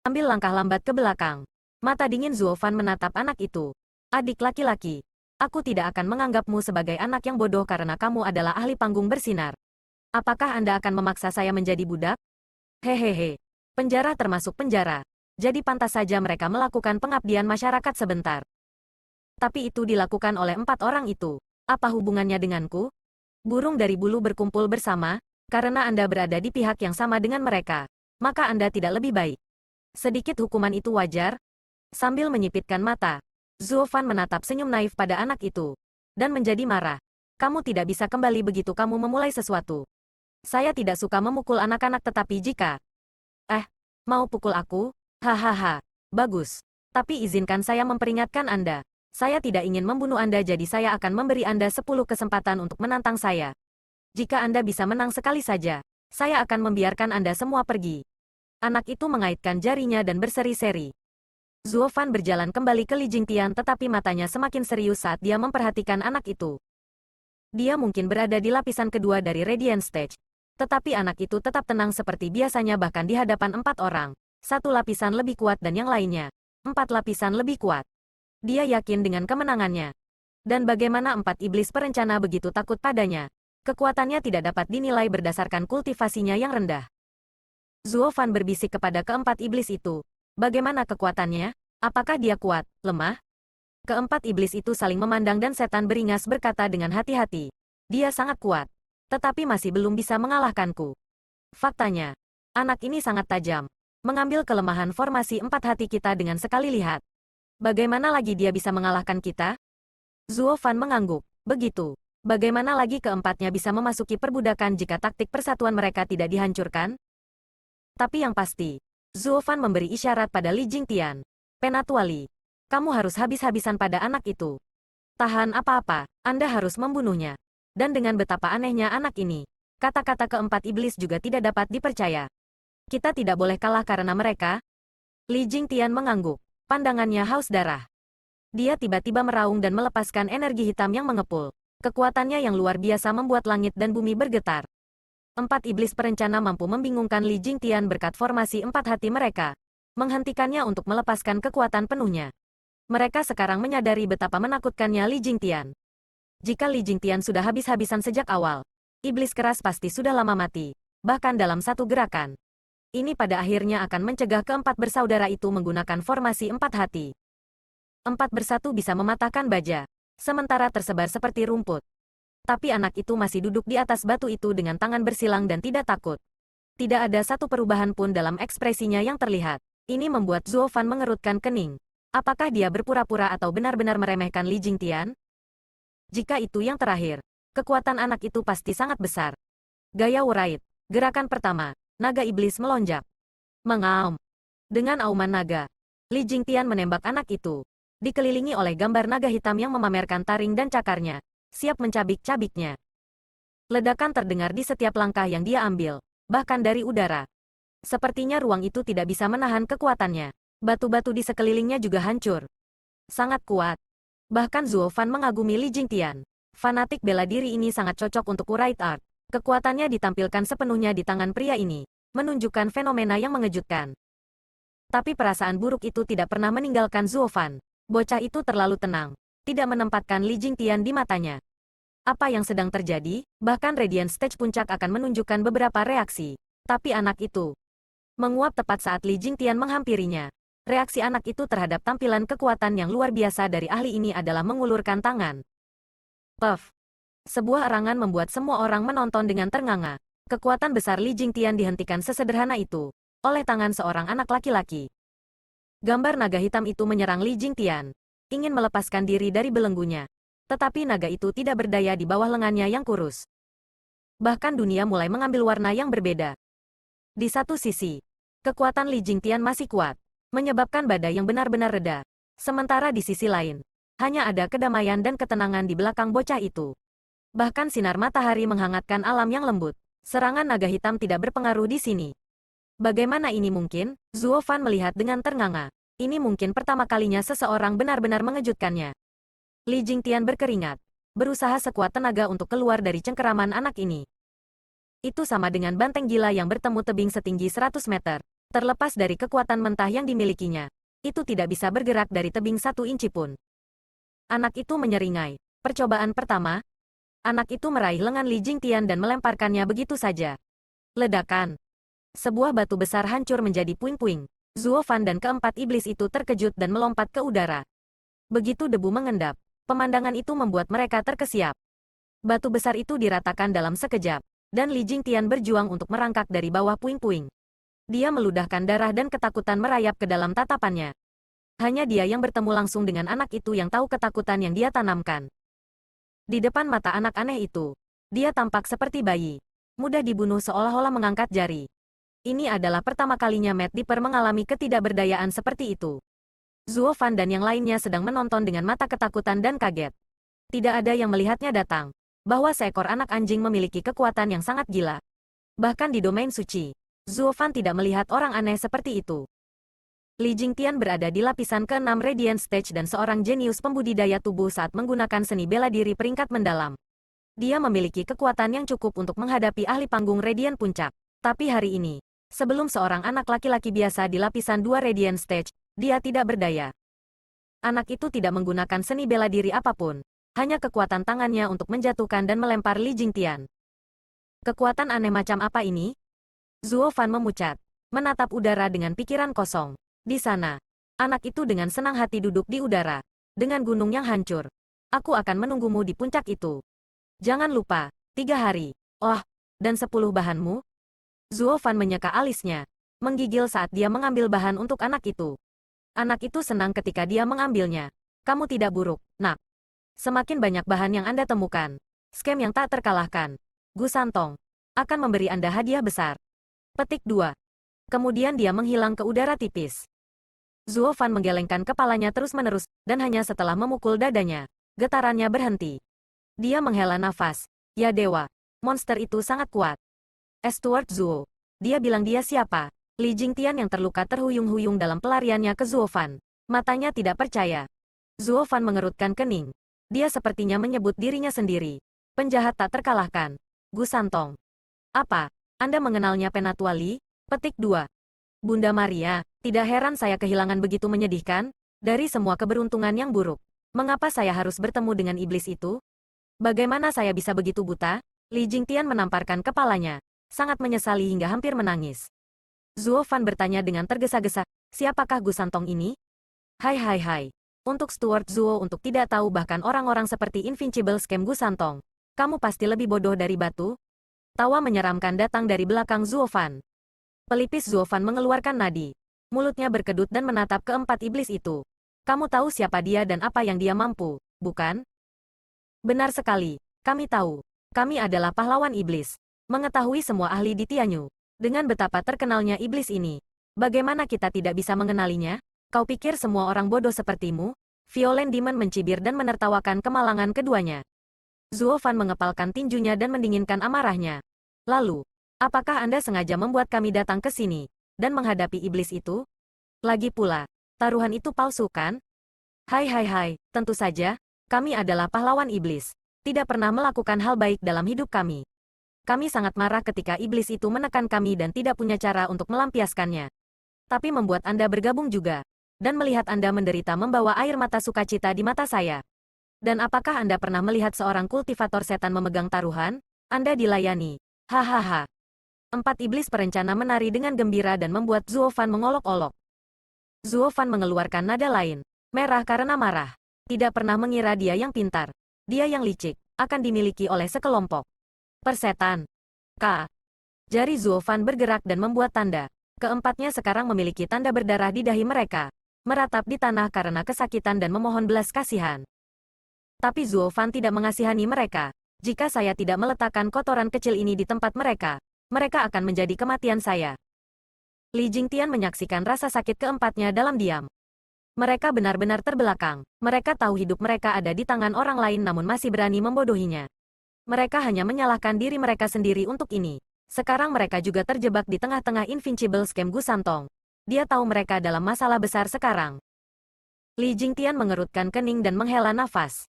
sambil langkah lambat ke belakang. Mata dingin Zuo Fan menatap anak itu. Adik laki-laki, aku tidak akan menganggapmu sebagai anak yang bodoh karena kamu adalah ahli panggung bersinar. Apakah Anda akan memaksa saya menjadi budak? Hehehe. Penjara termasuk penjara. Jadi pantas saja mereka melakukan pengabdian masyarakat sebentar. Tapi itu dilakukan oleh 4 orang itu. Apa hubungannya denganku? Burung dari bulu berkumpul bersama, karena Anda berada di pihak yang sama dengan mereka, maka Anda tidak lebih baik. Sedikit hukuman itu wajar? Sambil menyipitkan mata, Zuo Fan menatap senyum naif pada anak itu. Dan menjadi marah. Kamu tidak bisa kembali begitu kamu memulai sesuatu. Saya tidak suka memukul anak-anak tetapi jika... mau pukul aku? Hahaha. Bagus. Tapi izinkan saya memperingatkan Anda. Saya tidak ingin membunuh Anda jadi saya akan memberi Anda 10 kesempatan untuk menantang saya. Jika Anda bisa menang sekali saja, saya akan membiarkan Anda semua pergi. Anak itu mengaitkan jarinya dan berseri-seri. Zuo Fan berjalan kembali ke Li Jingtian tetapi matanya semakin serius saat dia memperhatikan anak itu. Dia mungkin berada di lapisan kedua dari Radiant Stage. Tetapi anak itu tetap tenang seperti biasanya bahkan di hadapan 4 orang. 1 lapisan lebih kuat dan yang lainnya 4 lapisan lebih kuat. Dia yakin dengan kemenangannya. Dan bagaimana 4 iblis perencana begitu takut padanya? Kekuatannya tidak dapat dinilai berdasarkan kultivasinya yang rendah. Zuo Fan berbisik kepada keempat iblis itu. Bagaimana kekuatannya? Apakah dia kuat, lemah? Keempat iblis itu saling memandang dan setan beringas berkata dengan hati-hati. Dia sangat kuat. Tetapi masih belum bisa mengalahkanku. Faktanya, anak ini sangat tajam. Mengambil kelemahan formasi 4 hati kita dengan sekali lihat. Bagaimana lagi dia bisa mengalahkan kita? Zuo Fan mengangguk. Begitu. Bagaimana lagi keempatnya bisa memasuki perbudakan jika taktik persatuan mereka tidak dihancurkan? Tapi yang pasti, Zuo Fan memberi isyarat pada Li Jingtian. Penatuali, kamu harus habis-habisan pada anak itu. Tahan apa-apa, Anda harus membunuhnya. Dan dengan betapa anehnya anak ini, kata-kata keempat iblis juga tidak dapat dipercaya. Kita tidak boleh kalah karena mereka. Li Jingtian mengangguk. Pandangannya haus darah. Dia tiba-tiba meraung dan melepaskan energi hitam yang mengepul. Kekuatannya yang luar biasa membuat langit dan bumi bergetar. 4 iblis perencana mampu membingungkan Li Jingtian berkat formasi 4 hati mereka. Menghentikannya untuk melepaskan kekuatan penuhnya. Mereka sekarang menyadari betapa menakutkannya Li Jingtian. Jika Li Jingtian sudah habis-habisan sejak awal, iblis keras pasti sudah lama mati, bahkan dalam satu gerakan. Ini pada akhirnya akan mencegah keempat bersaudara itu menggunakan formasi 4 hati. 4 bersatu bisa mematahkan baja, sementara tersebar seperti rumput. Tapi anak itu masih duduk di atas batu itu dengan tangan bersilang dan tidak takut. Tidak ada satu perubahan pun dalam ekspresinya yang terlihat. Ini membuat Zuo Fan mengerutkan kening. Apakah dia berpura-pura atau benar-benar meremehkan Li Jingtian? Jika itu yang terakhir, kekuatan anak itu pasti sangat besar. Gaya Wraith. Gerakan pertama, naga iblis melonjak. Mengaum. Dengan auman naga, Li Jingtian menembak anak itu. Dikelilingi oleh gambar naga hitam yang memamerkan taring dan cakarnya, siap mencabik-cabiknya. Ledakan terdengar di setiap langkah yang dia ambil, bahkan dari udara. Sepertinya ruang itu tidak bisa menahan kekuatannya. Batu-batu di sekelilingnya juga hancur. Sangat kuat. Bahkan Zuo Fan mengagumi Li Jingtian. Fanatik bela diri ini sangat cocok untuk Wraith Art. Kekuatannya ditampilkan sepenuhnya di tangan pria ini, menunjukkan fenomena yang mengejutkan. Tapi perasaan buruk itu tidak pernah meninggalkan Zuo Fan. Bocah itu terlalu tenang, tidak menempatkan Li Jingtian di matanya. Apa yang sedang terjadi? Bahkan Radiant Stage puncak akan menunjukkan beberapa reaksi. Tapi anak itu menguap tepat saat Li Jingtian menghampirinya. Reaksi anak itu terhadap tampilan kekuatan yang luar biasa dari ahli ini adalah mengulurkan tangan. Puff. Sebuah erangan membuat semua orang menonton dengan ternganga. Kekuatan besar Li Jingtian dihentikan sesederhana itu oleh tangan seorang anak laki-laki. Gambar naga hitam itu menyerang Li Jingtian, ingin melepaskan diri dari belenggunya. Tetapi naga itu tidak berdaya di bawah lengannya yang kurus. Bahkan dunia mulai mengambil warna yang berbeda. Di satu sisi, kekuatan Li Jingtian masih kuat, menyebabkan badai yang benar-benar reda. Sementara di sisi lain, hanya ada kedamaian dan ketenangan di belakang bocah itu. Bahkan sinar matahari menghangatkan alam yang lembut. Serangan naga hitam tidak berpengaruh di sini. Bagaimana ini mungkin? Zuo Fan melihat dengan ternganga. Ini mungkin pertama kalinya seseorang benar-benar mengejutkannya. Li Jingtian berkeringat, berusaha sekuat tenaga untuk keluar dari cengkeraman anak ini. Itu sama dengan banteng gila yang bertemu tebing setinggi 100 meter. Terlepas dari kekuatan mentah yang dimilikinya, itu tidak bisa bergerak dari tebing 1 inci pun. Anak itu menyeringai. Percobaan pertama, anak itu meraih lengan Li Jingtian dan melemparkannya begitu saja. Ledakan. Sebuah batu besar hancur menjadi puing-puing. Zuo Fan dan keempat iblis itu terkejut dan melompat ke udara. Begitu debu mengendap, pemandangan itu membuat mereka terkesiap. Batu besar itu diratakan dalam sekejap, dan Li Jingtian berjuang untuk merangkak dari bawah puing-puing. Dia meludahkan darah dan ketakutan merayap ke dalam tatapannya. Hanya dia yang bertemu langsung dengan anak itu yang tahu ketakutan yang dia tanamkan. Di depan mata anak aneh itu, dia tampak seperti bayi. Mudah dibunuh seolah-olah mengangkat jari. Ini adalah pertama kalinya Matt Dipper mengalami ketidakberdayaan seperti itu. Zuo Fan dan yang lainnya sedang menonton dengan mata ketakutan dan kaget. Tidak ada yang melihatnya datang. Bahwa seekor anak anjing memiliki kekuatan yang sangat gila. Bahkan di domain suci, Zuo Fan tidak melihat orang aneh seperti itu. Li Jingtian berada di lapisan ke-6 Radiant Stage dan seorang jenius pembudidaya tubuh saat menggunakan seni bela diri peringkat mendalam. Dia memiliki kekuatan yang cukup untuk menghadapi ahli panggung Radiant Puncak. Tapi hari ini, sebelum seorang anak laki-laki biasa di lapisan 2 Radiant Stage, dia tidak berdaya. Anak itu tidak menggunakan seni bela diri apapun, hanya kekuatan tangannya untuk menjatuhkan dan melempar Li Jingtian. Kekuatan aneh macam apa ini? Zuo Fan memucat, menatap udara dengan pikiran kosong. Di sana, anak itu dengan senang hati duduk di udara, dengan gunung yang hancur. Aku akan menunggumu di puncak itu. Jangan lupa, 3 hari. Oh, dan 10 bahanmu? Zuo Fan menyeka alisnya, menggigil saat dia mengambil bahan untuk anak itu. Anak itu senang ketika dia mengambilnya. Kamu tidak buruk, nak. Semakin banyak bahan yang Anda temukan, scam yang tak terkalahkan, Gu Santong, akan memberi Anda hadiah besar. Petik 2. Kemudian dia menghilang ke udara tipis. Zuo Fan menggelengkan kepalanya terus-menerus, dan hanya setelah memukul dadanya, getarannya berhenti. Dia menghela nafas. Ya dewa, monster itu sangat kuat. Steward Zuo. Dia bilang dia siapa? Li Jingtian yang terluka terhuyung-huyung dalam pelariannya ke Zuo Fan. Matanya tidak percaya. Zuo Fan mengerutkan kening. Dia sepertinya menyebut dirinya sendiri. Penjahat tak terkalahkan. Gu Santong. Apa? Anda mengenalnya Penatua Li? Petik 2. Bunda Maria, tidak heran saya kehilangan begitu menyedihkan. Dari semua keberuntungan yang buruk, mengapa saya harus bertemu dengan iblis itu? Bagaimana saya bisa begitu buta? Li Jingtian menamparkan kepalanya, sangat menyesali hingga hampir menangis. Zuo Fan bertanya dengan tergesa-gesa, siapakah Gu Santong ini? Hai. Untuk Steward Zuo untuk tidak tahu bahkan orang-orang seperti Invincible Scam Gu Santong. Kamu pasti lebih bodoh dari batu? Tawa menyeramkan datang dari belakang Zuo Fan. Pelipis Zuo Fan mengeluarkan nadi. Mulutnya berkedut dan menatap keempat iblis itu. Kamu tahu siapa dia dan apa yang dia mampu, bukan? Benar sekali, kami tahu. Kami adalah pahlawan iblis. Mengetahui semua ahli di Tianyu. Dengan betapa terkenalnya iblis ini, bagaimana kita tidak bisa mengenalinya? Kau pikir semua orang bodoh sepertimu? Violent Demon mencibir dan menertawakan kemalangan keduanya. Zuo Fan mengepalkan tinjunya dan mendinginkan amarahnya. Lalu, apakah Anda sengaja membuat kami datang ke sini dan menghadapi iblis itu? Lagi pula, taruhan itu palsu kan? Hai, tentu saja, kami adalah pahlawan iblis. Tidak pernah melakukan hal baik dalam hidup kami. Kami sangat marah ketika iblis itu menekan kami dan tidak punya cara untuk melampiaskannya. Tapi membuat Anda bergabung juga. Dan melihat Anda menderita membawa air mata sukacita di mata saya. Dan apakah Anda pernah melihat seorang kultivator setan memegang taruhan? Anda dilayani. Hahaha. Empat iblis perencana menari dengan gembira dan membuat Zuo Fan mengolok-olok. Zuo Fan mengeluarkan nada lain. Merah karena marah. Tidak pernah mengira dia yang pintar. Dia yang licik, akan dimiliki oleh sekelompok persetan. Jari Zuo Fan bergerak dan membuat tanda. Keempatnya sekarang memiliki tanda berdarah di dahi mereka. Meratap di tanah karena kesakitan dan memohon belas kasihan. Tapi Zuo Fan tidak mengasihani mereka. Jika saya tidak meletakkan kotoran kecil ini di tempat mereka, mereka akan menjadi kematian saya. Li Jingtian menyaksikan rasa sakit keempatnya dalam diam. Mereka benar-benar terbelakang. Mereka tahu hidup mereka ada di tangan orang lain namun masih berani membodohinya. Mereka hanya menyalahkan diri mereka sendiri untuk ini. Sekarang mereka juga terjebak di tengah-tengah Invincible Scam Gu Santong. Dia tahu mereka dalam masalah besar sekarang. Li Jingtian mengerutkan kening dan menghela nafas.